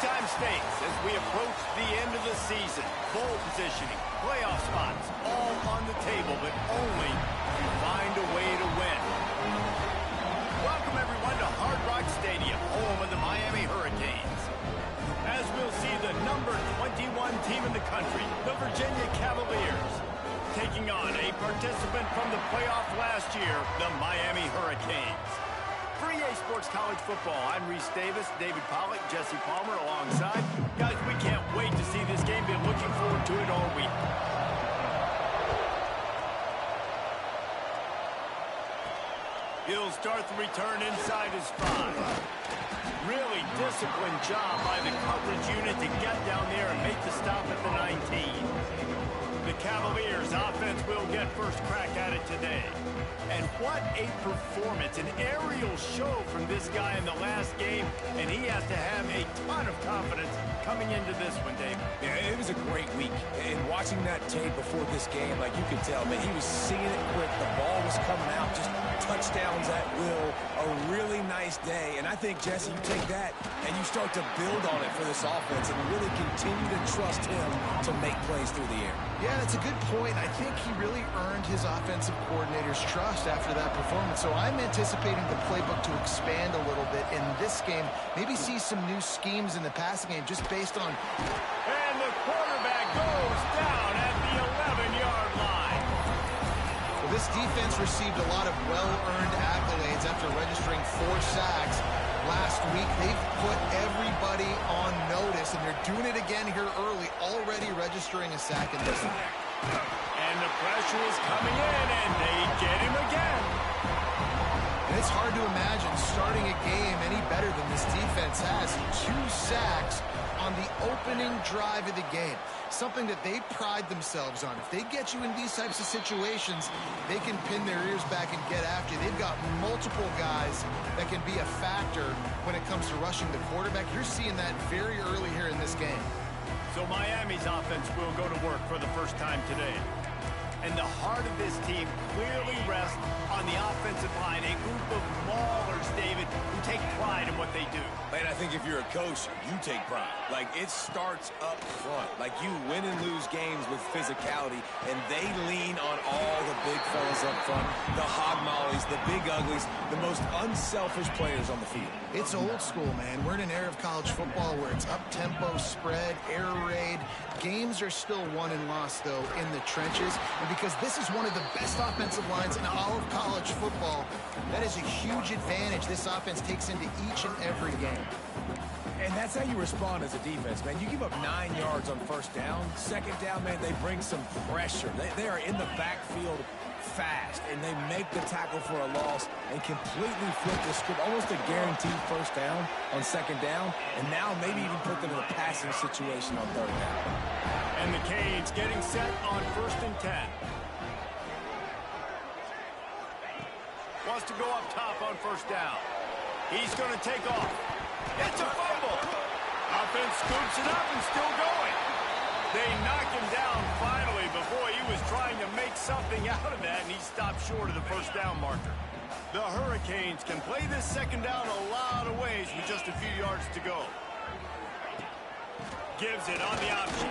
Big-time stakes as we approach the end of the season. Bowl positioning, playoff spots, all on the table, but only if you find a way to win. Welcome, everyone, to Hard Rock Stadium, home of the Miami Hurricanes. As we'll see the number 21 team in the country, the Virginia Cavaliers, taking on a participant from the playoff last year, the Miami Hurricanes. For EA Sports College Football, I'm Reese Davis, David Pollack, Jesse Palmer alongside. Guys, we can't wait to see this game. Been looking forward to it all week. He'll start the return inside his 5. Really disciplined job by the coverage unit to get down there and make the stop at the 19. The Cavaliers offense will get first crack at it today. And what a performance, an aerial show from this guy in the last game, and he has to have a ton of confidence coming into this one, Dave. Yeah, it was a great week, and watching that tape before this game, like you could tell, man, he was seeing it quick, the ball was coming out, just touchdowns at will, a really nice day, and I think, Jesse, you take that and you start to build on it for this offense and really continue to trust him to make plays through the air. Yeah, that's a good point. I think he really earned his offensive coordinator's trust after that performance. So I'm anticipating the playbook to expand a little bit in this game. Maybe see some new schemes in the passing game just based on... And the quarterback goes down at the 11-yard line. Well, this defense received a lot of well-earned accolades after registering 4 sacks last week. They've put everybody on notice, and they're doing it again here early, already registering a sack in this one. And the pressure is coming in, and they get him again. And it's hard to imagine starting a game any better than this defense has. 2 sacks on the opening drive of the game. Something that they pride themselves on. If they get you in these types of situations, they can pin their ears back and get after you. They've got multiple guys that can be a factor when it comes to rushing the quarterback. You're seeing that very early here in this game. So Miami's offense will go to work for the first time today. And the heart of this team clearly rests on the offensive line. A group of maulers, David, who take pride in what they do. Man, I think if you're a coach, you take pride. Like, it starts up front. Like, you win and lose games with physicality, and they lean on all the big fellas up front, the hog mollies, the big uglies, the most unselfish players on the field. It's old school, man. We're in an era of college football where it's up-tempo, spread, air raid. Games are still won and lost, though, in the trenches. And because this is one of the best offensive lines in all of college football, that is a huge advantage this offense takes into each and every game. And that's how you respond as a defense, man. You give up 9 yards on first down. Second down, man, they bring some pressure. They are in the backfield fast, and they make the tackle for a loss and completely flip the script, almost a guaranteed first down on second down, and now maybe even put them in a passing situation on third down. And the Canes getting set on 1st and 10. Wants to go up top on first down. He's going to take off. It's a fumble. Offense scoops it up and still going. They knock him down finally, but boy, he was trying to make something out of that, and he stopped short of the first down marker. The Hurricanes can play this second down a lot of ways with just a few yards to go. Gives it on the option.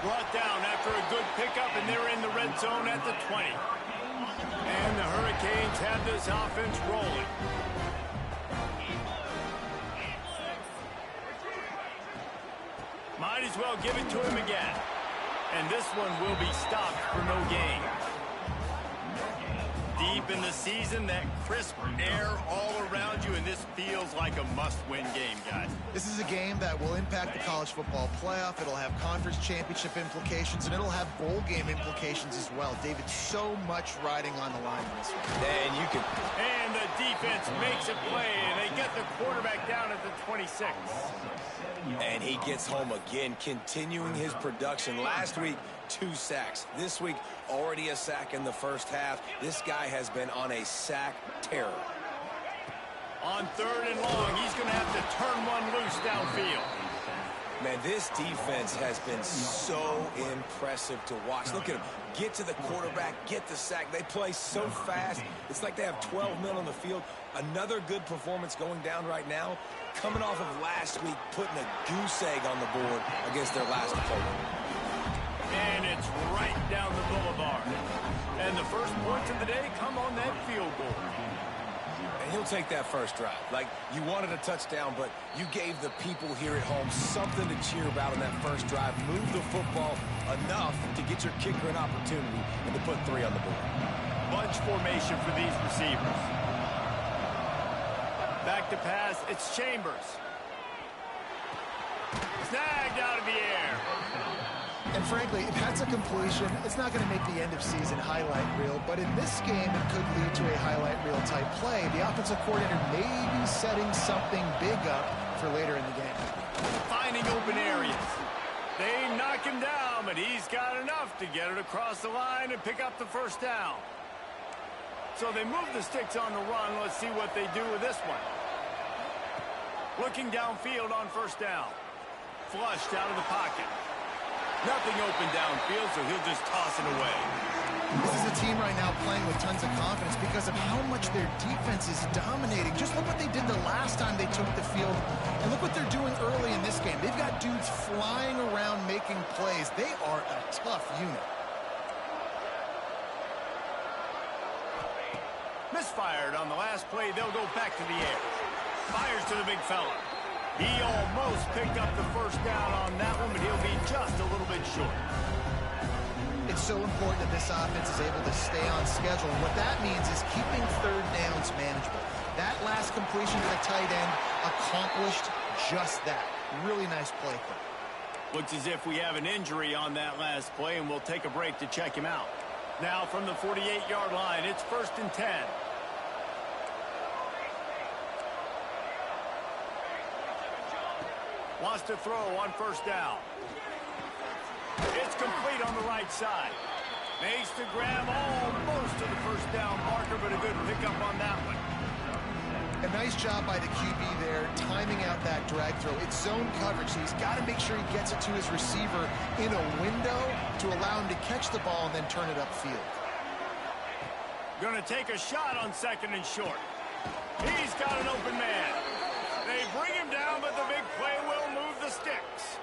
Brought down after a good pickup, and they're in the red zone at the 20. And the Hurricanes have this offense rolling. Might as well give it to him again. And this one will be stopped for no gain. Deep in the season, that crisp air all around you, and this feels like a must-win game, guys. This is a game that will impact the college football playoff. It'll have conference championship implications, and it'll have bowl game implications as well. David, so much riding on the line in this one. And you can... And the defense makes a play, and they get the quarterback down at the 26. And he gets home again, continuing his production. Last week, 2 sacks. This week, already a sack in the first half. This guy has been on a sack terror. On 3rd and long, he's going to have to turn one loose downfield. Man, this defense has been so impressive to watch. Look at them. Get to the quarterback, get the sack. They play so fast. It's like they have 12 men on the field. Another good performance going down right now. Coming off of last week, putting a goose egg on the board against their last opponent. And it's right down the boulevard. And the first points of the day come on that field goal. And he'll take that first drive. Like, you wanted a touchdown, but you gave the people here at home something to cheer about in that first drive. Move the football enough to get your kicker an opportunity and to put 3 on the board. Bunch formation for these receivers. Back to pass, it's Chambers. Snagged out of the air. And frankly, if that's a completion, it's not going to make the end-of-season highlight reel. But in this game, it could lead to a highlight reel type play. The offensive coordinator may be setting something big up for later in the game. Finding open areas. They knock him down, but he's got enough to get it across the line and pick up the first down. So they move the sticks on the run. Let's see what they do with this one. Looking downfield on first down. Flushed out of the pocket. Nothing open downfield, so he'll just toss it away. This is a team right now playing with tons of confidence because of how much their defense is dominating. Just look what they did the last time they took the field, and look what they're doing early in this game. They've got dudes flying around making plays. They are a tough unit. Misfired on the last play. They'll go back to the air. Fires to the big fella. He almost picked up the first down on that one, but he'll be just a little bit short. It's so important that this offense is able to stay on schedule. And what that means is keeping third downs manageable. That last completion to the tight end accomplished just that. Really nice play call. Looks as if we have an injury on that last play, and we'll take a break to check him out. Now from the 48-yard line, it's 1st and 10. Wants to throw on first down. It's complete on the right side. Makes the grab almost to the first down marker, but a good pickup on that one. A nice job by the QB there, timing out that drag throw. It's zone coverage, so he's got to make sure he gets it to his receiver in a window to allow him to catch the ball and then turn it upfield. Going to take a shot on 2nd and short. He's got an open man. They bring him down, but the big play will move the sticks.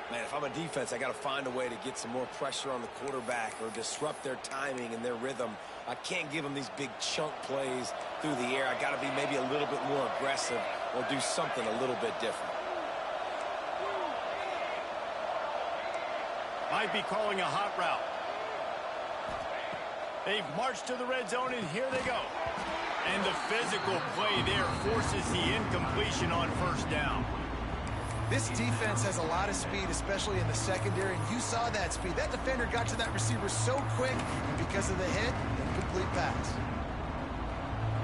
Man, if I'm a defense, I got to find a way to get some more pressure on the quarterback or disrupt their timing and their rhythm. I can't give them these big chunk plays through the air. I got to be maybe a little bit more aggressive or do something a little bit different. Might be calling a hot route. They've marched to the red zone, and here they go. And the physical play there forces the incompletion on first down. This defense has a lot of speed, especially in the secondary, and you saw that speed. That defender got to that receiver so quick, and because of the hit, incomplete pass.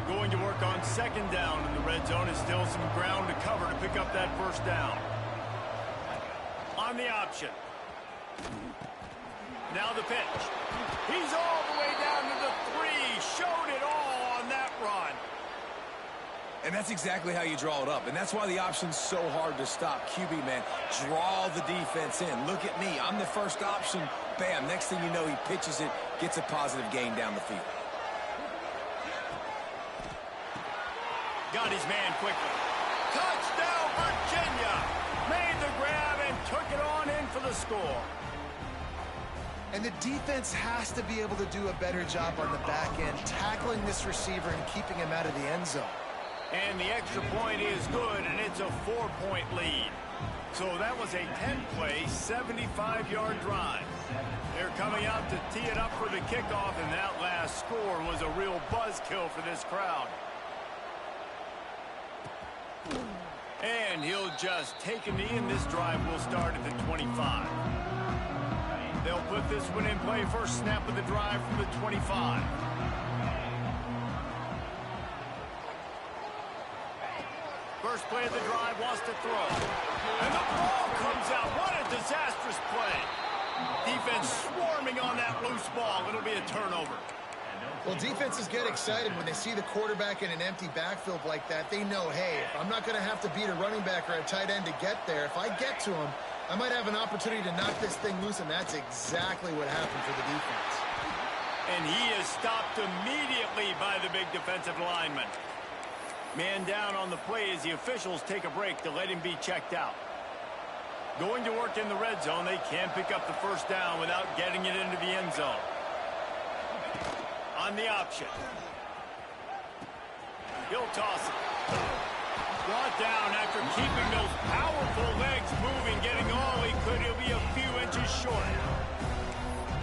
Going to work on 2nd down in the red zone. Is still some ground to cover to pick up that first down. On the option. Now the pitch. He's all the way down to the 3. Showed it all on that run. And that's exactly how you draw it up. And that's why the option's so hard to stop. QB, man, draw the defense in. Look at me. I'm the first option. Bam. Next thing you know, he pitches it, gets a positive gain down the field. Got his man quickly. Touchdown, Virginia. Made the grab and took it on in for the score. And the defense has to be able to do a better job on the back end, tackling this receiver and keeping him out of the end zone. And the extra point is good, and it's a 4-point lead. So that was a 10-play, 75-yard drive. They're coming out to tee it up for the kickoff, and that last score was a real buzzkill for this crowd. And he'll just take a knee, and this drive will start at the 25. They'll put this one in play. First snap of the drive from the 25. First play of the drive, wants to throw. And the ball comes out. What a disastrous play. Defense swarming on that loose ball. It'll be a turnover. Well, defenses get excited when they see the quarterback in an empty backfield like that. They know, hey, if I'm not going to have to beat a running back or a tight end to get there, if I get to him, I might have an opportunity to knock this thing loose, and that's exactly what happened for the defense. And he is stopped immediately by the big defensive lineman. Man down on the play as the officials take a break to let him be checked out. Going to work in the red zone, they can't pick up the first down without getting it into the end zone. On the option. He'll toss it. Brought down after keeping those powerful legs moving, getting all he could. He'll be a few inches short.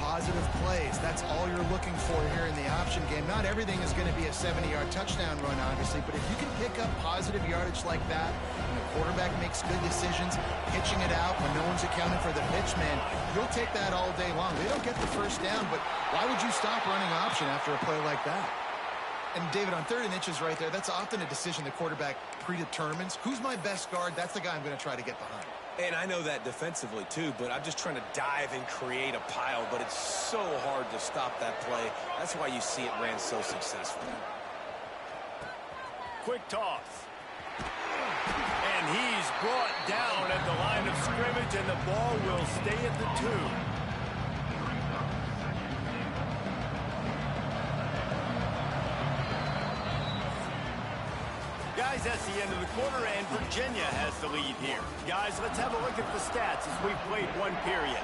Positive plays. That's all you're looking for here in the option game. Not everything is going to be a 70-yard touchdown run, obviously, but if you can pick up positive yardage like that, and the quarterback makes good decisions, pitching it out when no one's accounting for the pitch, man, you'll take that all day long. They don't get the first down, but why would you stop running option after a play like that? And, David, on 3rd and inches right there, that's often a decision the quarterback predetermines. Who's my best guard? That's the guy I'm going to try to get behind. And I know that defensively, too, but I'm just trying to dive and create a pile, but it's so hard to stop that play. That's why you see it ran so successfully. Quick toss. And he's brought down at the line of scrimmage, and the ball will stay at the 2. Guys, that's the end of the quarter, and Virginia has the lead here. Guys, let's have a look at the stats as we've played one period.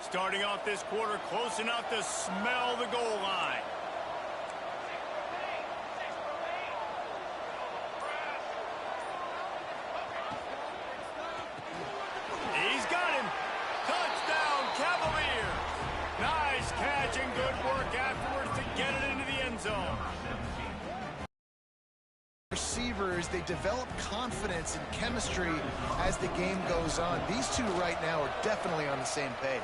Starting off this quarter close enough to smell the goal line. He's got him. Touchdown, Cavaliers. Nice catch and good work afterwards to get it into the end zone. Receivers, they develop confidence and chemistry as the game goes on. These two right now are definitely on the same page.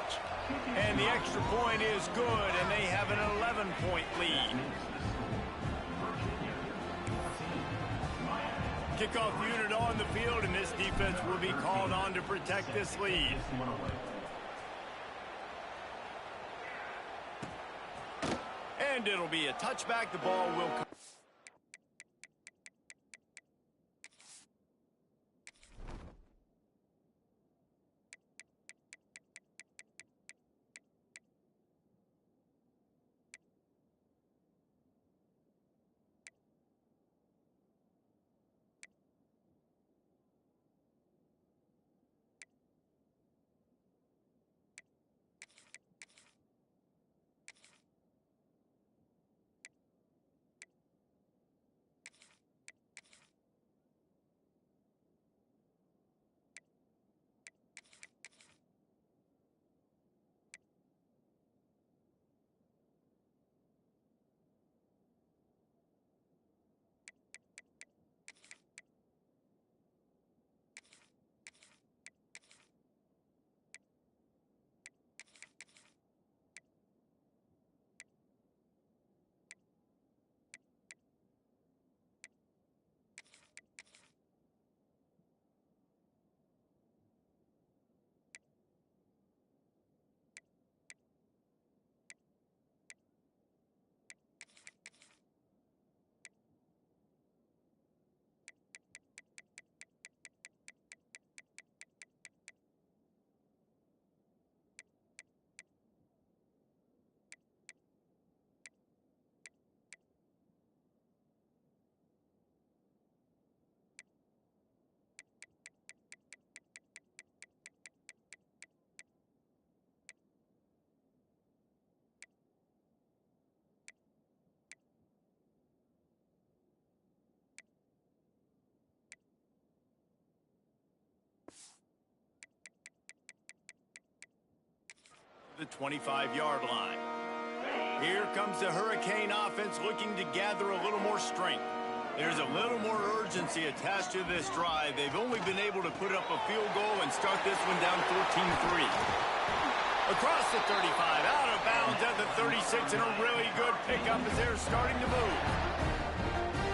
And the extra point is good, and they have an 11-point lead. Kickoff unit on the field, and this defense will be called on to protect this lead. And it'll be a touchback. The ball will come. The 25-yard line. Here comes the Hurricane offense looking to gather a little more strength. There's a little more urgency attached to this drive. They've only been able to put up a field goal and start this one down 14-3. Across the 35, out of bounds at the 36, and a really good pickup as they're starting to move.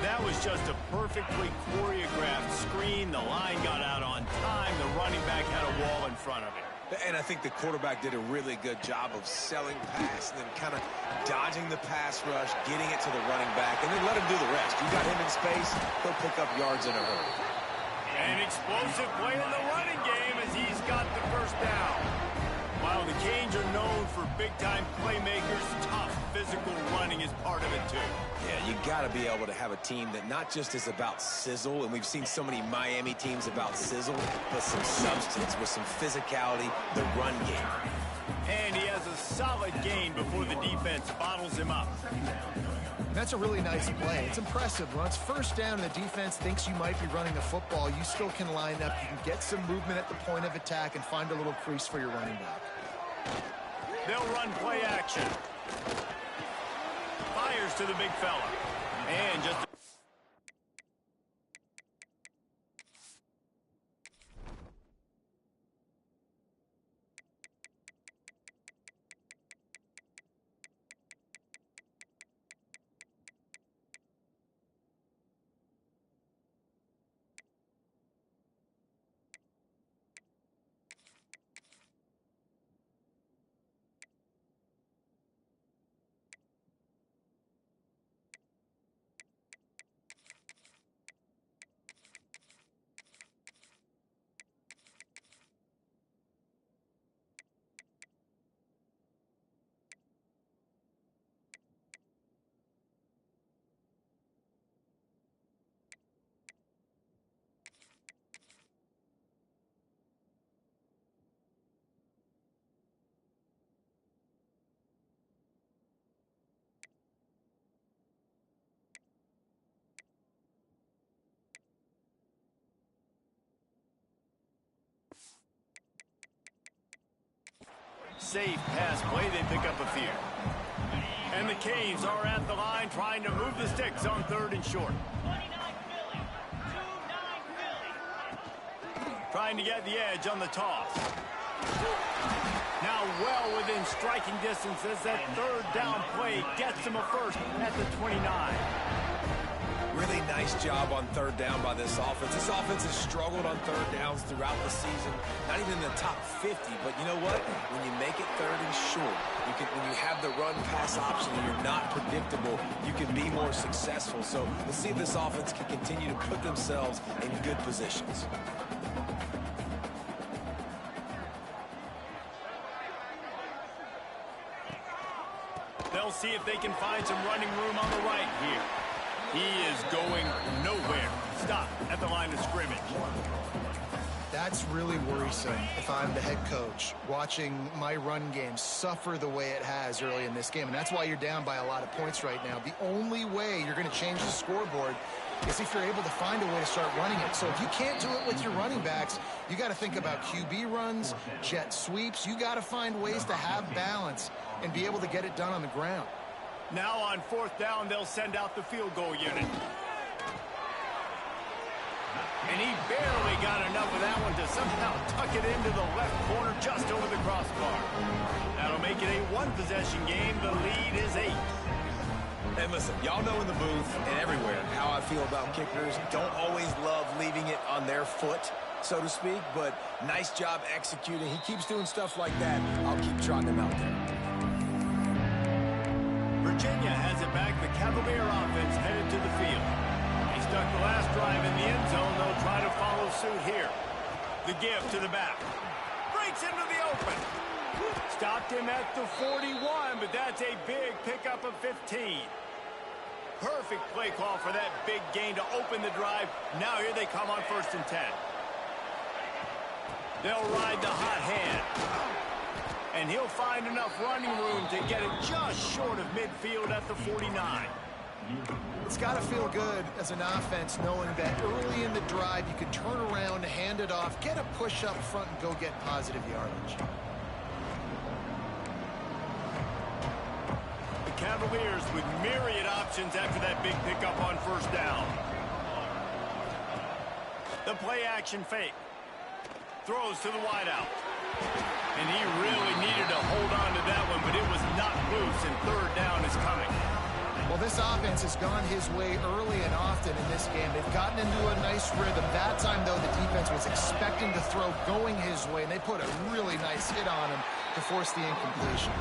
That was just a perfectly choreographed screen. The line got out on time. The running back had a wall in front of it. And I think the quarterback did a really good job of selling pass and then kind of dodging the pass rush, getting it to the running back, and then let him do the rest. You got him in space, he'll pick up yards in a hurry. An explosive play in the running game as he's got the first down. While the Canes are known for big-time playmakers, tough physical running is part of it too. Yeah, you got to be able to have a team that not just is about sizzle, and we've seen so many Miami teams about sizzle, but some substance with some physicality, the run game. And he has a solid gain before the defense bottles him up. That's a really nice play. It's impressive. When it's first down and the defense thinks you might be running the football, you still can line up. You can get some movement at the point of attack and find a little crease for your running back. They'll run play action. Fires to the big fella. And just... safe pass play, they pick up a few. And the Canes are at the line trying to move the sticks on 3rd and short. Trying to get the edge on the toss. Now well within striking distance as that 3rd down play gets him a first at the 29. Really nice job on 3rd down by this offense. This offense has struggled on 3rd downs throughout the season. Not even in the top 50, but you know what? When you make it 3rd and short, when you have the run-pass option and you're not predictable, you can be more successful. So let's see if this offense can continue to put themselves in good positions. They'll see if they can find some running room on the right here. He is going nowhere. Stop at the line of scrimmage. That's really worrisome if I'm the head coach, watching my run game suffer the way it has early in this game. And that's why you're down by a lot of points right now. The only way you're going to change the scoreboard is if you're able to find a way to start running it. So if you can't do it with your running backs, you got to think about QB runs, jet sweeps. You got to find ways to have balance and be able to get it done on the ground. Now on 4th down, they'll send out the field goal unit. And he barely got enough of that one to somehow tuck it into the left corner just over the crossbar. That'll make it a 1-possession game. The lead is 8. And listen, y'all know in the booth and everywhere how I feel about kickers. Don't always love leaving it on their foot, so to speak, but nice job executing. He keeps doing stuff like that. I'll keep trotting him out there. Virginia has it back. The Cavalier offense headed to the field. He stuck the last drive in the end zone. They'll try to follow suit here. The give to the back. Breaks into the open. Stopped him at the 41, but that's a big pickup of 15. Perfect play call for that big gain to open the drive. Now here they come on 1st and 10. They'll ride the hot hand. And he'll find enough running room to get it just short of midfield at the 49. It's got to feel good as an offense knowing that early in the drive you can turn around, hand it off, get a push up front, and go get positive yardage. The Cavaliers with myriad options after that big pickup on 1st down. The play action fake. Throws to the wideout. And he really needed to hold on to that one, but it was not loose, and 3rd down is coming. Well, this offense has gone his way early and often in this game. They've gotten into a nice rhythm. That time, though, the defense was expecting the throw going his way, and they put a really nice hit on him to force the incompletion.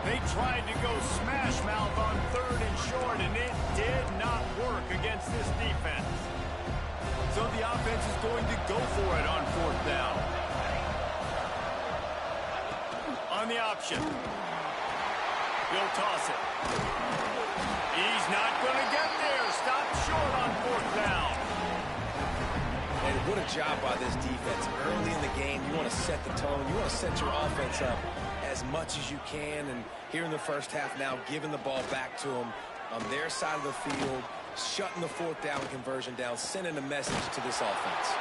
They tried to go smash mouth on 3rd and short, and it did not work against this defense. So the offense is going to go for it on 4th down. On the option. He'll toss it. He's not going to get there. Stopped short on 4th down. And what a job by this defense. Early in the game, you want to set the tone. You want to set your offense up as much as you can. And here in the first half now, giving the ball back to them on their side of the field, shutting the 4th down conversion down, sending a message to this offense.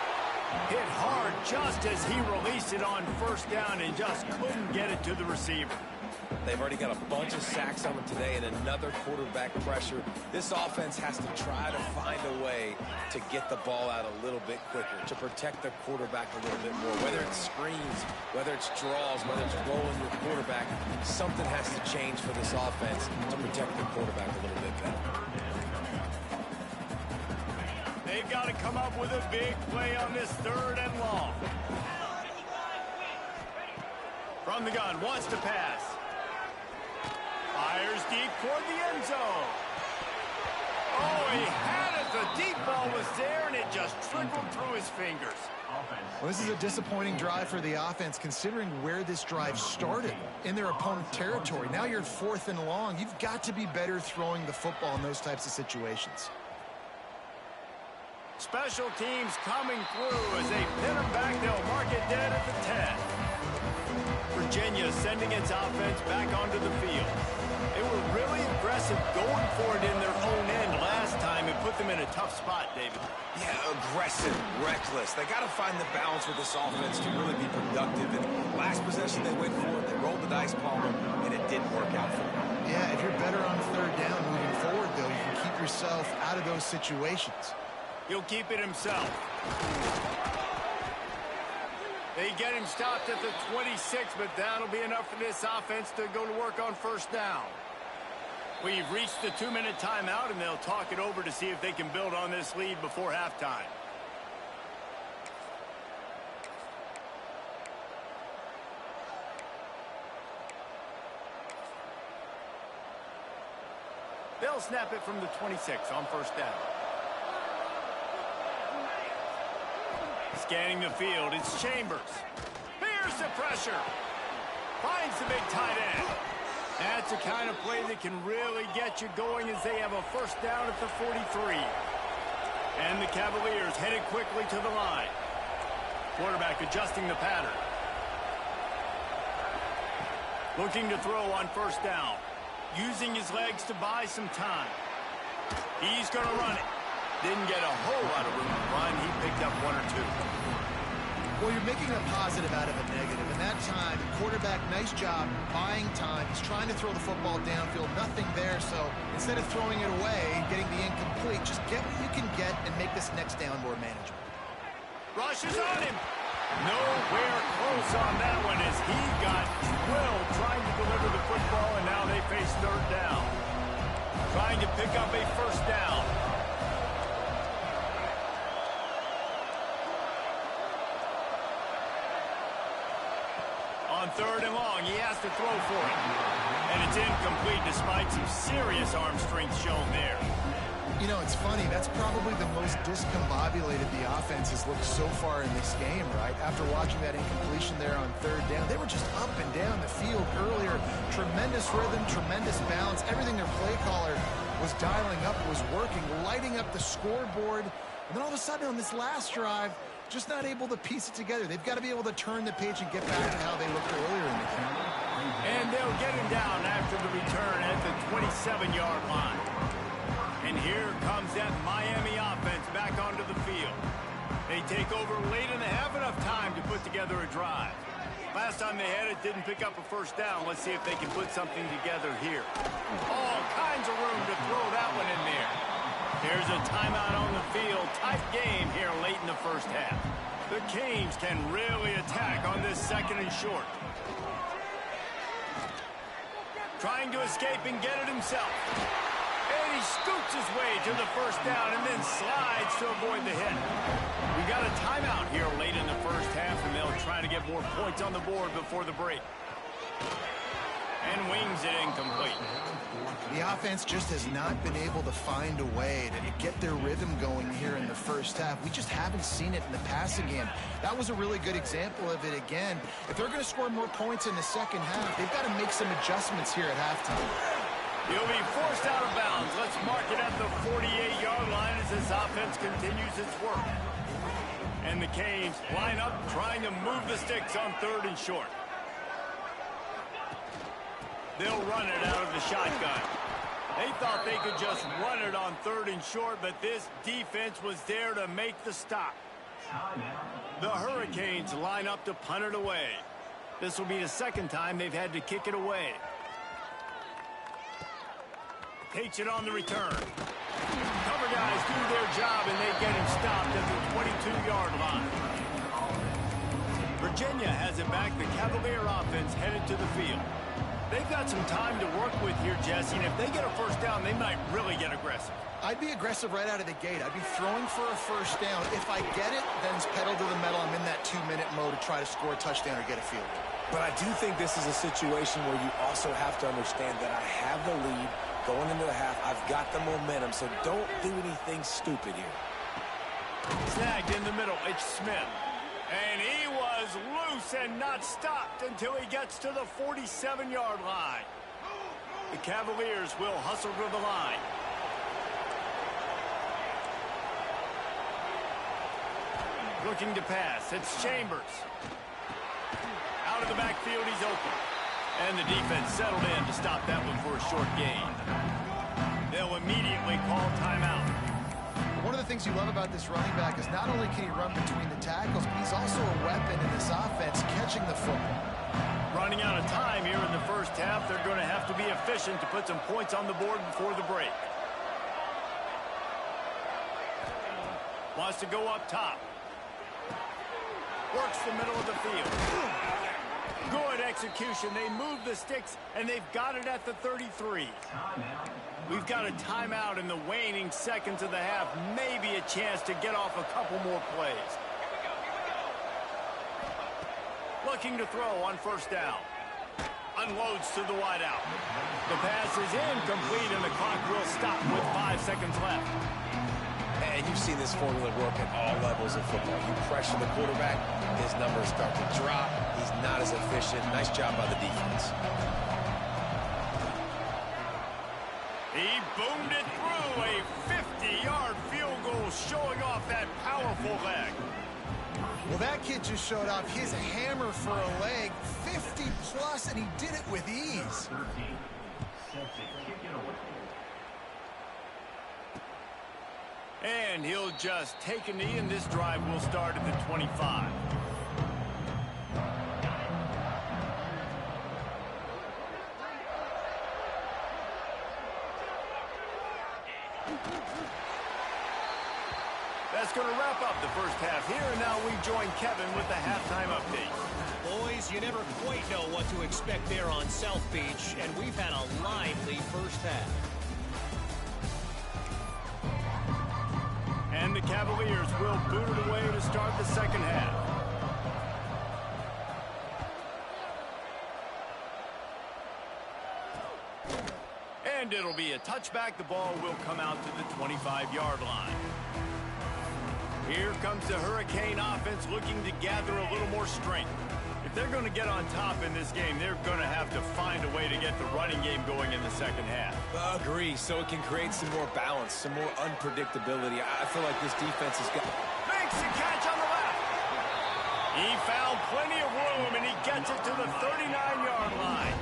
Hit hard just as he released it on 1st down and just couldn't get it to the receiver. They've already got a bunch of sacks on them today and another quarterback pressure. This offense has to try to find a way to get the ball out a little bit quicker, to protect the quarterback a little bit more. Whether it's screens, whether it's draws, whether it's rolling your quarterback, something has to change for this offense to protect the quarterback a little bit better. They've got to come up with a big play on this 3rd and long. From the gun, wants to pass. Fires deep toward the end zone. Oh, he had it. The deep ball was there, and it just trickled through his fingers. Well, this is a disappointing drive for the offense, considering where this drive started, in their opponent territory. Now you're 4th and long. You've got to be better throwing the football in those types of situations. Special teams coming through as they pin him back. They'll mark it dead at the 10. Virginia sending its offense back onto the field. They were really aggressive going for it in their own end last time and put them in a tough spot, David. Yeah, aggressive, reckless. They got to find the balance with this offense to really be productive. And last possession they went for it, they rolled the dice, Palmer, and it didn't work out for them. Yeah, if you're better on 3rd down moving forward, though, you can keep yourself out of those situations. He'll keep it himself. They get him stopped at the 26, but that'll be enough for this offense to go to work on 1st down. We've reached the 2-minute timeout, and they'll talk it over to see if they can build on this lead before halftime. They'll snap it from the 26 on 1st down. Scanning the field, it's Chambers. Here's the pressure. Finds the big tight end. That's the kind of play that can really get you going as they have a 1st down at the 43. And the Cavaliers headed quickly to the line. Quarterback adjusting the pattern. Looking to throw on 1st down. Using his legs to buy some time. He's going to run it. Didn't get a whole lot of room to run. He picked up 1 or 2. Well, you're making a positive out of a negative. And that time, the quarterback, nice job buying time. He's trying to throw the football downfield. Nothing there. So instead of throwing it away, getting the incomplete, just get what you can get and make this next down more manageable. Rushes on him. Nowhere close on that one as he got drilled trying to deliver the football, and now they face 3rd down. Trying to pick up a 1st down. On 3rd and long, he has to throw for it. And it's incomplete despite some serious arm strength shown there. You know, it's funny. That's probably the most discombobulated the offense has looked so far in this game, right? After watching that incompletion there on 3rd down, they were just up and down the field earlier. Tremendous rhythm, tremendous balance. Everything their play caller was dialing up was working, lighting up the scoreboard. And then all of a sudden on this last drive, just not able to piece it together. They've got to be able to turn the page and get back to how they looked earlier in the game. And they'll get him down after the return at the 27-yard line. And here comes that Miami offense back onto the field. They take over late and they have enough time to put together a drive. Last time they had it, didn't pick up a 1st down. Let's see if they can put something together here. All kinds of room to throw that one in there. There's a timeout on the field. Tight game here late in the 1st half. The Canes can really attack on this 2nd and short. Trying to escape and get it himself. And he scoots his way to the first down and then slides to avoid the hit. We got a timeout here late in the first half, and they'll try to get more points on the board before the break. And wings it incomplete. The offense just has not been able to find a way to get their rhythm going here in the first half. We just haven't seen it in the passing game. That was a really good example of it again. If they're going to score more points in the second half, they've got to make some adjustments here at halftime. He'll be forced out of bounds. Let's mark it at the 48-yard line as this offense continues its work. And the Canes line up trying to move the sticks on 3rd and short. They'll run it out of the shotgun. They thought they could just run it on 3rd and short, but this defense was there to make the stop. The Hurricanes line up to punt it away. This will be the second time they've had to kick it away. Takes it on the return. Cover guys do their job, and they get him stopped at the 22-yard line. Virginia has it back. The Cavalier offense headed to the field. They've got some time to work with here, Jesse, and if they get a first down, they might really get aggressive. I'd be aggressive right out of the gate. I'd be throwing for a first down. If I get it, then it's pedal to the metal. I'm in that 2-minute mode to try to score a touchdown or get a field goal. But I do think this is a situation where you also have to understand that I have the lead going into the half. I've got the momentum, so don't do anything stupid here. Snagged in the middle. It's Smith. And he was loose and not stopped until he gets to the 47-yard line. The Cavaliers will hustle to the line. Looking to pass. It's Chambers. Out of the backfield, he's open. And the defense settled in to stop that one for a short gain. They'll immediately call timeout. One of the things you love about this running back is not only can he run between the tackles, but he's also a weapon in this offense catching the football. Running out of time here in the first half, they're going to have to be efficient to put some points on the board before the break. Wants to go up top. Works the middle of the field. Good execution. They move the sticks, and they've got it at the 33. We've got a timeout in the waning seconds of the half. Maybe a chance to get off a couple more plays. Looking to throw on first down. Unloads to the wideout. The pass is incomplete, and the clock will stop with 5 seconds left. And you've seen this formula work at all levels of football. You pressure the quarterback, his numbers start to drop. He's not as efficient. Nice job by the defense. He boomed it through. A 50-yard field goal showing off that powerful leg. Well, that kid just showed off his hammer for a leg, 50-plus, and he did it with ease. And he'll just take a knee, and this drive will start at the 25. That's going to wrap up the first half here, and now we join Kevin with the halftime update. Boys, you never quite know what to expect there on South Beach, and we've had a lively first half. And the Cavaliers will boot it away to start the second half. And it'll be a touchback. The ball will come out to the 25-yard line. Here comes the Hurricane offense looking to gather a little more strength. If they're going to get on top in this game, they're going to have to find a way to get the running game going in the second half. Agree, so it can create some more balance, some more unpredictability. I feel like this defense has got... Makes the catch on the left. He found plenty of room, and he gets it to the 39-yard line.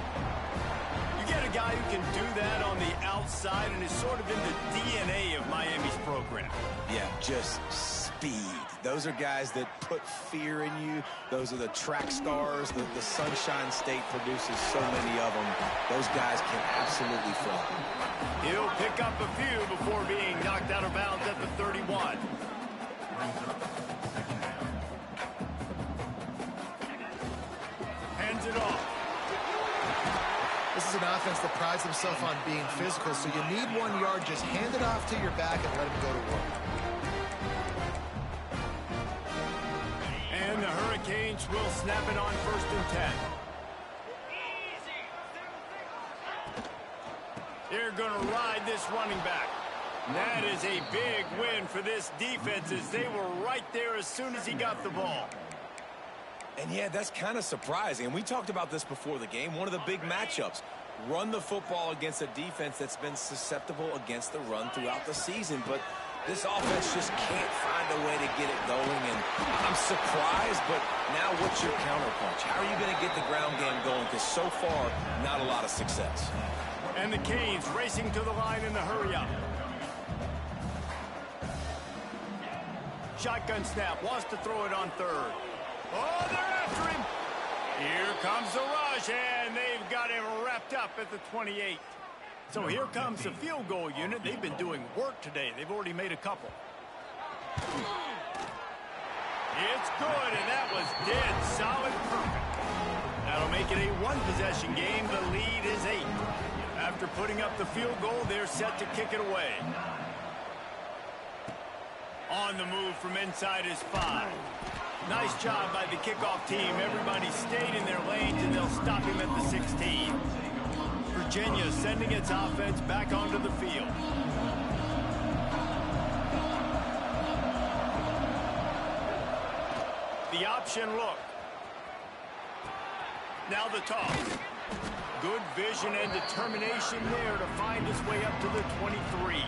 You get a guy who can do that on the outside, and is sort of in the DNA of Miami's program. Yeah, just speed. Those are guys that put fear in you. Those are the track stars. The Sunshine State produces so many of them. Those guys can absolutely fly. He'll pick up a few before being knocked out of bounds at the 31. Hands it off. This is an offense that prides themselves on being physical, so you need 1 yard. Just hand it off to your back and let him go to work. And the Hurricanes will snap it on 1st and 10. They're going to ride this running back. That is a big win for this defense as they were right there as soon as he got the ball. And yeah, that's kind of surprising. And we talked about this before the game. One of the big matchups. Run the football against a defense that's been susceptible against the run throughout the season. But this offense just can't find a way to get it going. And I'm surprised, but now what's your counterpunch? How are you going to get the ground game going? Because so far, not a lot of success. And the Canes racing to the line in the hurry-up. Shotgun snap, wants to throw it on 3rd. Oh, they're after him. Here comes the rush, and they've got him wrapped up at the 28. So here comes the field goal unit. They've been doing work today. They've already made a couple. It's good, and that was dead solid perfect. That'll make it a one-possession game. The lead is 8. After putting up the field goal, they're set to kick it away. On the move from inside is 5. Nice job by the kickoff team. Everybody stayed in their lanes, and they'll stop him at the 16. Virginia sending its offense back onto the field. The option look. Now the toss. Good vision and determination there to find his way up to the 23.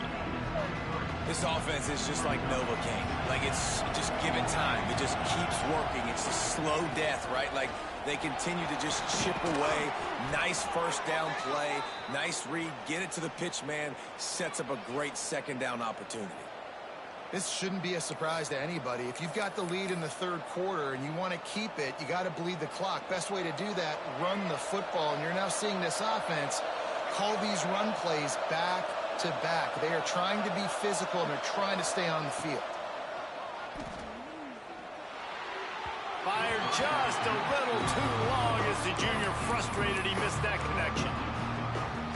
This offense is just like Novocaine. Like, it's just given time. It just keeps working. It's a slow death, right? Like, they continue to just chip away. Nice first down play. Nice read. Get it to the pitch man. Sets up a great second down opportunity. This shouldn't be a surprise to anybody. If you've got the lead in the 3rd quarter and you want to keep it, you got to bleed the clock. Best way to do that, run the football. And you're now seeing this offense call these run plays back to back. They are trying to be physical, and they're trying to stay on the field. Fired just a little too long as the junior frustrated he missed that connection.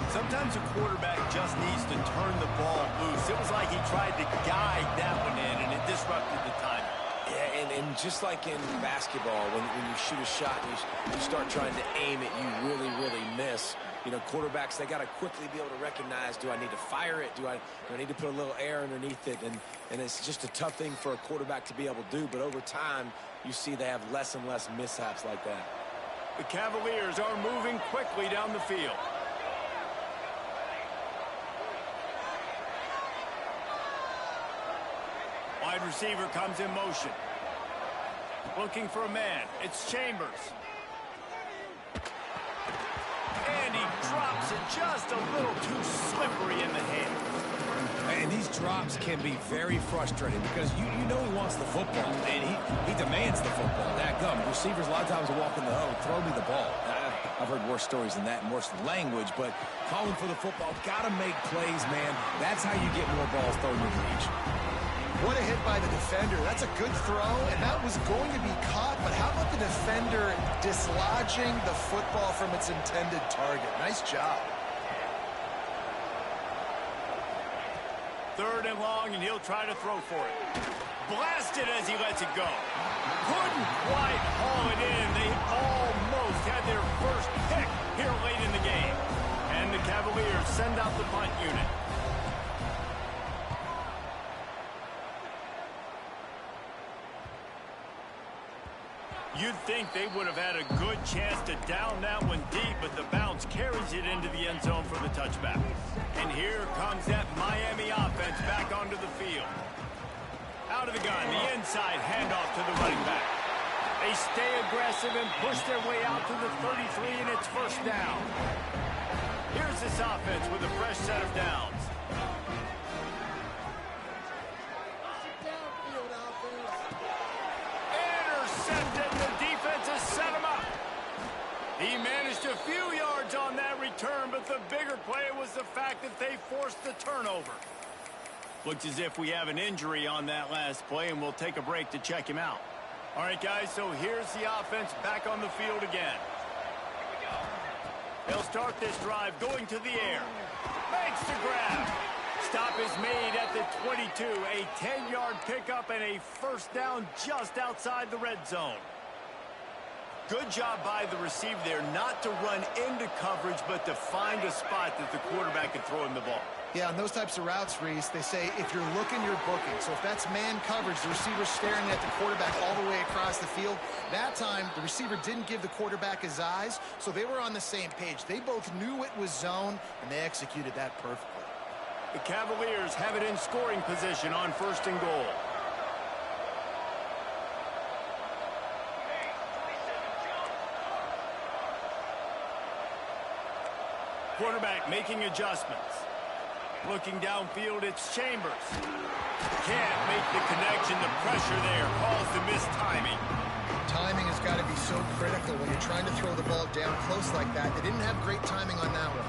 Sometimes a quarterback just needs to turn the ball loose. It was like he tried to guide that one in, and it disrupted the timing. Yeah, and just like in basketball, when you shoot a shot and you start trying to aim it, you really, really miss. You know, quarterbacks, they got to quickly be able to recognize, do I need to fire it? Do I need to put a little air underneath it? And it's just a tough thing for a quarterback to be able to do. But over time, you see they have less and less mishaps like that. The Cavaliers are moving quickly down the field. Wide receiver comes in motion. Looking for a man. It's Chambers. And he drops it just a little too slippery in the hand. And these drops can be very frustrating because you know he wants the football, and he demands the football. That gum. Receivers a lot of times will walk in the huddle, throw me the ball. I've heard worse stories than that and worse language, but calling for the football, got to make plays, man. That's how you get more balls thrown in reach. What a hit by the defender. That's a good throw, and that was going to be caught, but how about the defender dislodging the football from its intended target? Nice job. 3rd and long, and he'll try to throw for it. Blasted as he lets it go. Couldn't quite haul it in. They almost had their first pick here late in the game. And the Cavaliers send out the punt unit. You'd think they would have had a good chance to down that one deep, but the bounce carries it into the end zone for the touchback. And here comes that Miami offense back onto the field. Out of the gun, the inside handoff to the running back. They stay aggressive and push their way out to the 33, and it's 1st down. Here's this offense with a fresh set of downs. Set him up. He managed a few yards on that return, but the bigger play was the fact that they forced the turnover. Looks as if we have an injury on that last play, and we'll take a break to check him out. All right, guys, so here's the offense back on the field again. They'll start this drive going to the air. Makes the grab. Stop is made at the 22. A 10-yard pickup and a first down just outside the red zone. Good job by the receiver there not to run into coverage, but to find a spot that the quarterback can throw him the ball. Yeah, on those types of routes, Reese, they say if you're looking, you're booking. So if that's man coverage, the receiver's staring at the quarterback all the way across the field. That time, the receiver didn't give the quarterback his eyes, so they were on the same page. They both knew it was zone, and they executed that perfectly. The Cavaliers have it in scoring position on 1st and goal. Quarterback making adjustments. Looking downfield, it's Chambers. Can't make the connection. The pressure there caused the missed timing. Timing has got to be so critical when you're trying to throw the ball down close like that. They didn't have great timing on that one.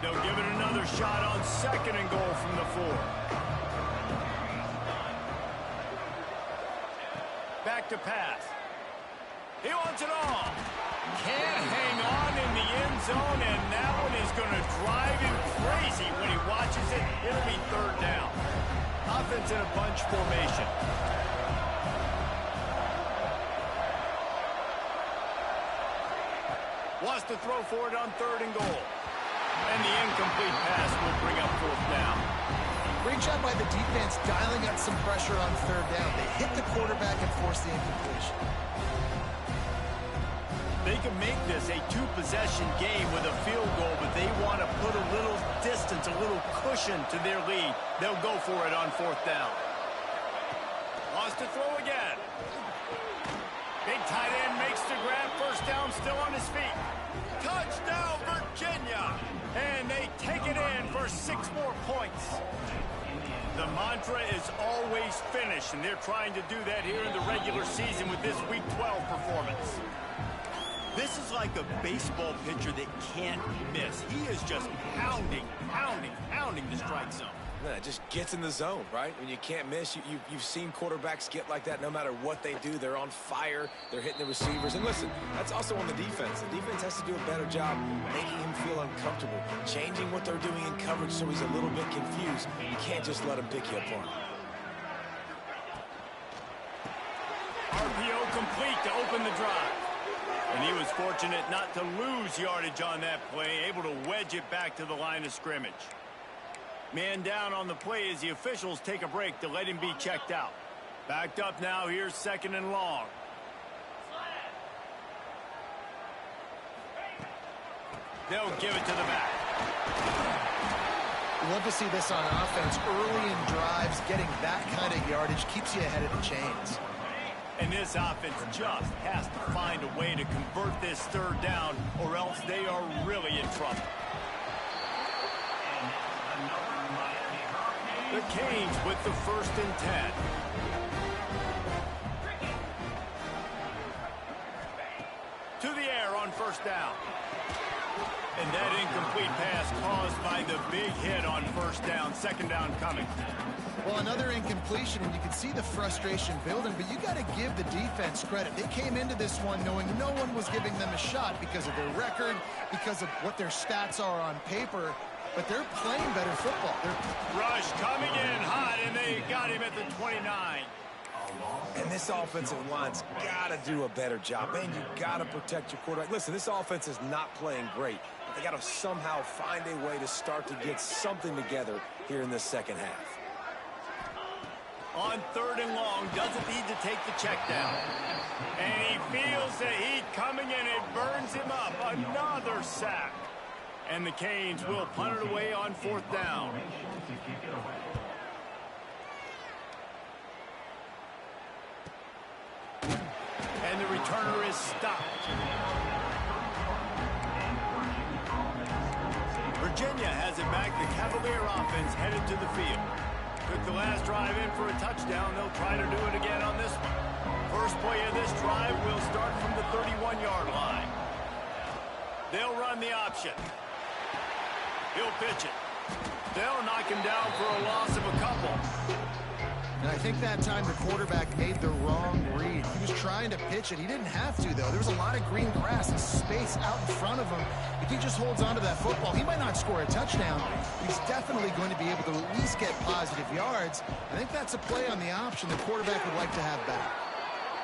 They'll give it another shot on 2nd and goal from the 4. Back to pass. He wants it all. Can't hang on in the end zone, and that one is going to drive him crazy when he watches it. It'll be 3rd down. Offense in a bunch formation. Wants to throw for it on 3rd and goal. And the incomplete pass will bring up 4th down. Great job by the defense dialing up some pressure on 3rd down. They hit the quarterback and forced the incompletion. They can make this a 2-possession game with a field goal, but they want to put a little distance, a little cushion to their lead. They'll go for it on 4th down. Wants to throw again. Big tight end makes the grab. 1st down, still on his feet. Touchdown, Virginia! And they take it in for 6 more points. The mantra is always finish, and they're trying to do that here in the regular season with this Week 12 performance. This is like a baseball pitcher that can't miss. He is just pounding the strike zone. Yeah, it just gets in the zone, right? When you can't miss, you've seen quarterbacks get like that no matter what they do. They're on fire. They're hitting the receivers. And listen, that's also on the defense. The defense has to do a better job making him feel uncomfortable, changing what they're doing in coverage so he's a little bit confused. You can't just let him pick you apart. RPO complete to open the drive. And he was fortunate not to lose yardage on that play, able to wedge it back to the line of scrimmage. Man down on the play as the officials take a break to let him be checked out. Backed up now, here's 2nd and long. They'll give it to the back. You love to see this on offense. Early in drives, getting that kind of yardage keeps you ahead of the chains. And this offense just has to find a way to convert this 3rd down, or else they are really in trouble. The Canes with the 1st and 10. To the air on 1st down. And that incomplete pass caused by the big hit on 1st down. 2nd down coming. Well, another incompletion, and you can see the frustration building, but you got to give the defense credit. They came into this one knowing no one was giving them a shot because of their record, because of what their stats are on paper, but they're playing better football. Rush coming in hot, and they got him at the 29. And this offensive line's got to do a better job. Man, you got to protect your quarterback. Listen, this offense is not playing great. They got to somehow find a way to start to get something together here in this 2nd half. On 3rd and long, doesn't need to take the check down. And he feels the heat coming in. It burns him up. Another sack. And the Canes will punt it away on 4th down. And the returner is stopped. Virginia has it back. The Cavalier offense headed to the field. Took the last drive in for a touchdown. They'll try to do it again on this one. First play of this drive will start from the 31-yard line. They'll run the option. He'll pitch it. They'll knock him down for a loss of a couple. And I think that time the quarterback made the wrong read. He was trying to pitch it. He didn't have to, though. There was a lot of green grass and space out in front of him. If he just holds on to that football, he might not score a touchdown. He's definitely going to be able to at least get positive yards. I think that's a play on the option the quarterback would like to have back.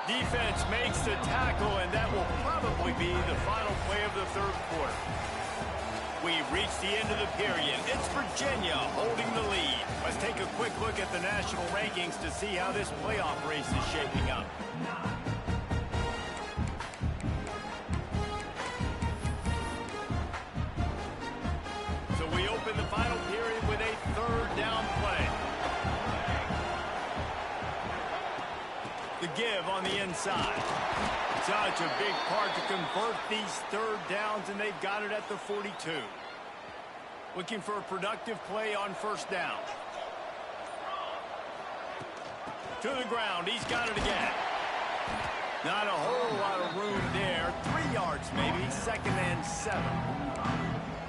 Defense makes the tackle, and that will probably be the final play of the third quarter. We've reached the end of the period. It's Virginia holding the lead. Let's take a quick look at the national rankings to see how this playoff race is shaping up. So we open the final period with a third down play. The give on the inside. Such a big part to convert these third downs, and they've got it at the 42. Looking for a productive play on first down. To the ground. He's got it again. Not a whole lot of room there. 3 yards maybe. 2nd and 7.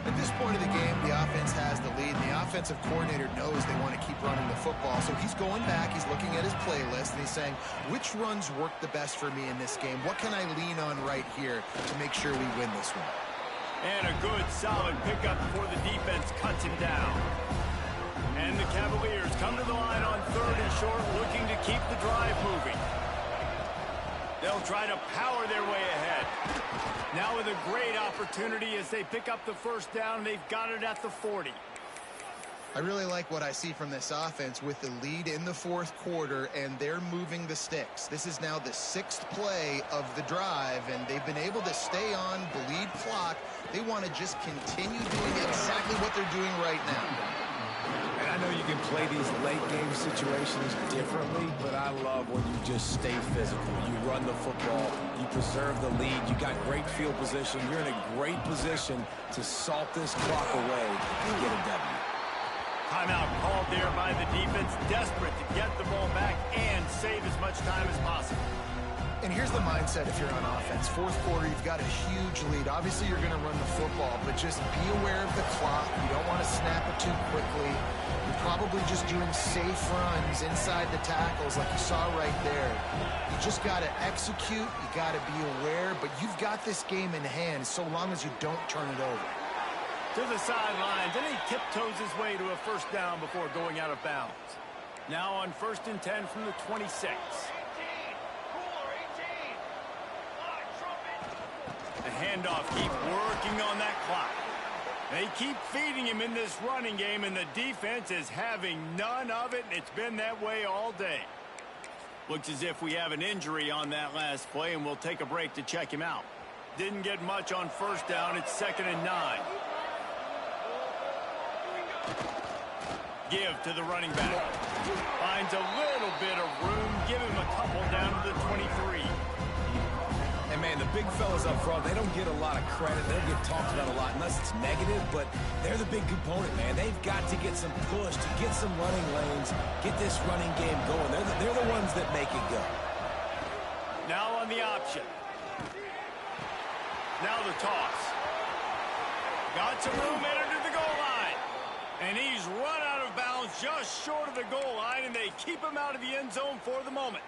At this point of the game, the offense has the lead, and the offensive coordinator knows they want to keep running the football. So he's going back, he's looking at his playlist, and he's saying, which runs work the best for me in this game? What can I lean on right here to make sure we win this one? And a good, solid pickup before the defense cuts him down. And the Cavaliers come to the line on 3rd and short, looking to keep the drive moving. They'll try to power their way ahead. Now with a great opportunity as they pick up the first down. They've got it at the 40. I really like what I see from this offense with the lead in the fourth quarter, and they're moving the sticks. This is now the 6th play of the drive, and they've been able to stay on, bleed clock. They want to just continue doing exactly what they're doing right now. And I know you can play these late-game situations differently, but I love when you just stay physical. You run the football, you preserve the lead, you got great field position. You're in a great position to salt this clock away and get a W. Timeout called there by the defense, desperate to get the ball back and save as much time as possible. And here's the mindset if you're on offense. Fourth quarter, you've got a huge lead. Obviously, you're going to run the football, but just be aware of the clock. You don't want to snap it too quickly. You're probably just doing safe runs inside the tackles like you saw right there. You just got to execute. You got to be aware, but you've got this game in hand so long as you don't turn it over. To the sidelines, and he tiptoes his way to a first down before going out of bounds. Now on 1st and 10 from the 26. The handoff, keep working on that clock. They keep feeding him in this running game, and the defense is having none of it, and it's been that way all day. Looks as if we have an injury on that last play, and we'll take a break to check him out. Didn't get much on first down. It's 2nd and 9. Give to the running back. Finds a little bit of room. Give him a couple down to the 23. And, man, the big fellas up front, they don't get a lot of credit. They don't get talked about a lot unless it's negative, but they're the big component, man. They've got to get some push, to get some running lanes, get this running game going. They're the ones that make it go. Now on the option. Now the toss. Got some room headed to the goal line. And he's run out of bounds just short of the goal line, and they keep him out of the end zone for the moment.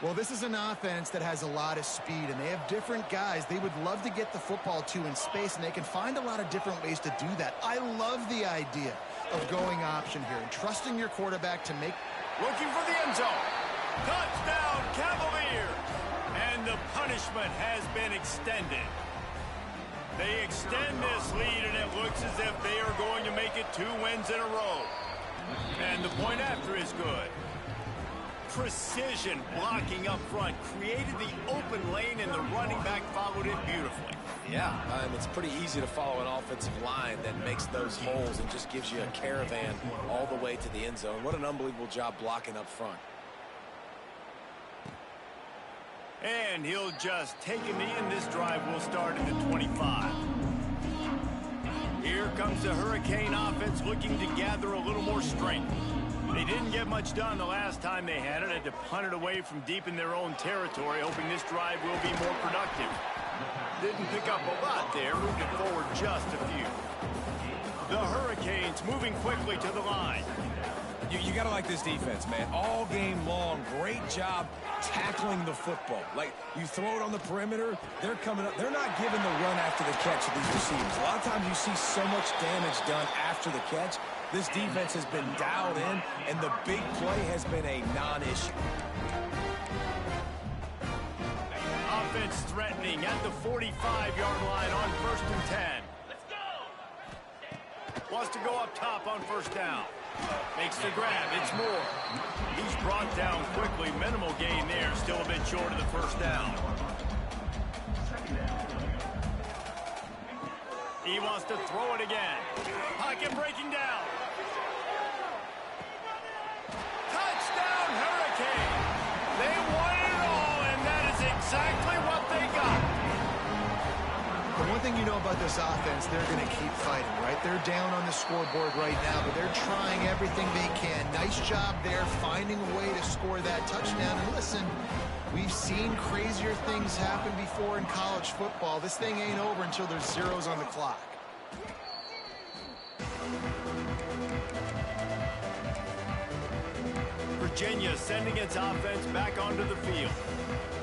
Well, this is an offense that has a lot of speed, and they have different guys they would love to get the football to in space, and they can find a lot of different ways to do that. I love the idea of going option here and trusting your quarterback to make... Looking for the end zone. Touchdown, Cavaliers! And the punishment has been extended. They extend this lead, and it looks as if they are going to make it 2 wins in a row. And the point after is good. Precision blocking up front created the open lane, and the running back followed it beautifully. Yeah, it's pretty easy to follow an offensive line that makes those holes and just gives you a caravan all the way to the end zone. What an unbelievable job blocking up front. And he'll just take him in. This drive will start at the 25. Here comes the Hurricane offense looking to gather a little more strength. They didn't get much done the last time they had it. Had to punt it away from deep in their own territory, hoping this drive will be more productive. Didn't pick up a lot there. Moved it forward just a few. The Hurricanes moving quickly to the line. You got to like this defense, man. All game long, great job tackling the football. Like, you throw it on the perimeter, they're coming up. They're not giving the run after the catch to these receivers. A lot of times you see so much damage done after the catch. This defense has been dialed in, and the big play has been a non-issue. Offense threatening at the 45-yard line on 1st and 10. Let's go! Wants to go up top on 1st down. Makes the grab. It's Moore. He's brought down quickly. Minimal gain there. Still a bit short of the 1st down. He wants to throw it again. Pocket breaking down. Touchdown, Hurricane. They won it all, and that is exactly what they got. The one thing you know about this offense, they're going to keep fighting, right? They're down on the scoreboard right now, but they're trying everything they can. Nice job there, finding a way to score that touchdown. And listen, we've seen crazier things happen before in college football. This thing ain't over until there's zeros on the clock. Virginia sending its offense back onto the field.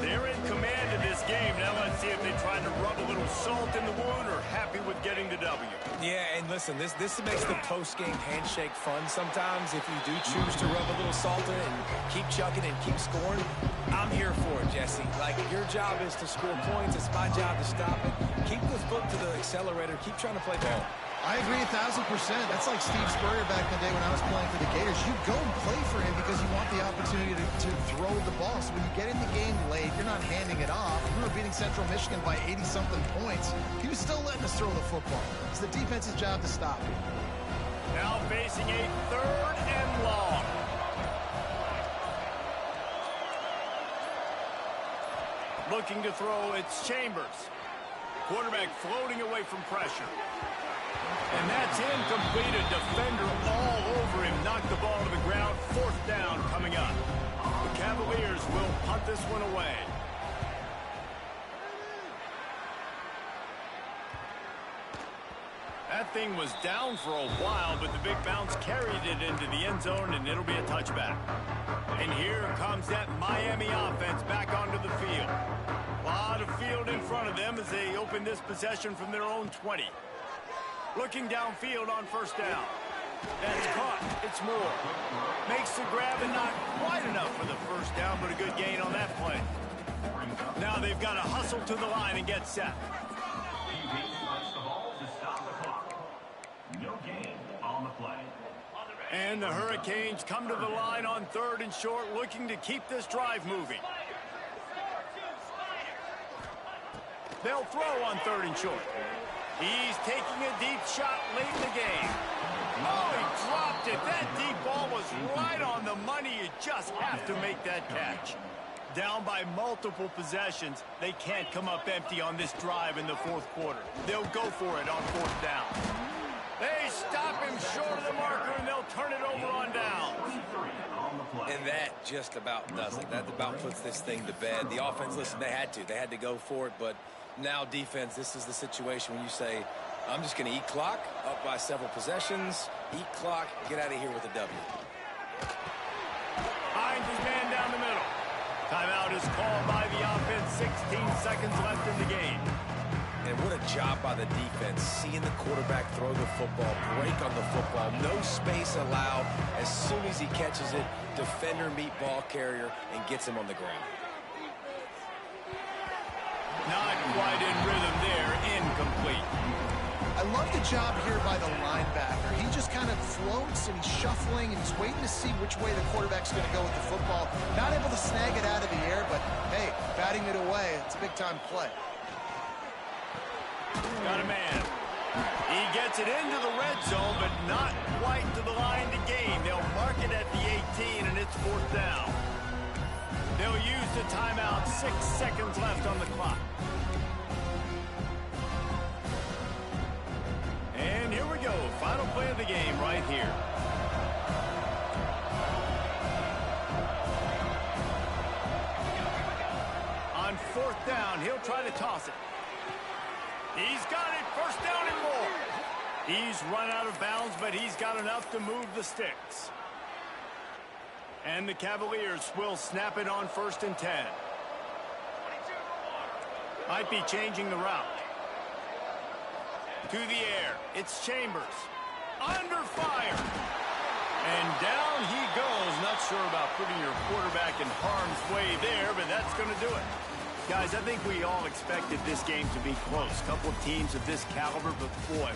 They're in command of this game. Now let's see if they try to rub a little salt in the wound or happy with getting the W. Yeah, and listen, this makes the post-game handshake fun sometimes. If you do choose to rub a little salt in it and keep chucking and keep scoring, I'm here for it, Jesse. Like, your job is to score points. It's my job to stop it. Keep the foot to the accelerator. Keep trying to play ball. I agree 1,000%. That's like Steve Spurrier back in the day when I was playing for the Gators. You go and play for him because you want the opportunity to throw the ball. So when you get in the game late, you're not handing it off. We were beating Central Michigan by 80-something points. He was still letting us throw the football. It's the defense's job to stop it. Now facing a 3rd and long. Looking to throw, it's Chambers. Quarterback floating away from pressure. And that's incomplete. A defender all over him. Knocked the ball to the ground. 4th down coming up. The Cavaliers will punt this one away. That thing was down for a while, but the big bounce carried it into the end zone, and it'll be a touchback. And here comes that Miami offense back onto the field. A lot of field in front of them as they open this possession from their own 20. Looking downfield on 1st down. That's caught. It's Moore. Makes the grab and not quite enough for the 1st down, but a good gain on that play. Now they've got to hustle to the line and get set. And the Hurricanes come to the line on 3rd and short, looking to keep this drive moving. They'll throw on 3rd and short. He's taking a deep shot late in the game. Oh, he dropped it. That deep ball was right on the money. You just have to make that catch. Down by multiple possessions, they can't come up empty on this drive in the 4th quarter. They'll go for it on 4th down. They stop him short of the marker, and they'll turn it over on down. And that just about does it. That about puts this thing to bed. The offense, listen, they had to go for it, but now defense, this is the situation when you say, I'm just going to eat clock, up by several possessions, eat clock, get out of here with a W. Finds his man down the middle. Timeout is called by the offense. 16 seconds left in the game. And what a job by the defense, seeing the quarterback throw the football, break on the football, no space allowed. As soon as he catches it, defender meet ball carrier and gets him on the ground. Not quite in rhythm there, incomplete. I love the job here by the linebacker. He just kind of floats and he's shuffling and he's waiting to see which way the quarterback's going to go with the football. Not able to snag it out of the air, but hey, batting it away, it's a big-time play. Got a man. He gets it into the red zone, but not quite to the line to gain. They'll mark it at the 18, and it's 4th down. They'll use the timeout. 6 seconds left on the clock. And here we go. Final play of the game right here. On 4th down, he'll try to toss it. He's got it. 1st down and more. He's run out of bounds, but he's got enough to move the sticks. And the Cavaliers will snap it on 1st and 10. Might be changing the route. To the air. It's Chambers. Under fire. And down he goes. Not sure about putting your quarterback in harm's way there, but that's going to do it. Guys, I think we all expected this game to be close. Couple of teams of this caliber, but boy,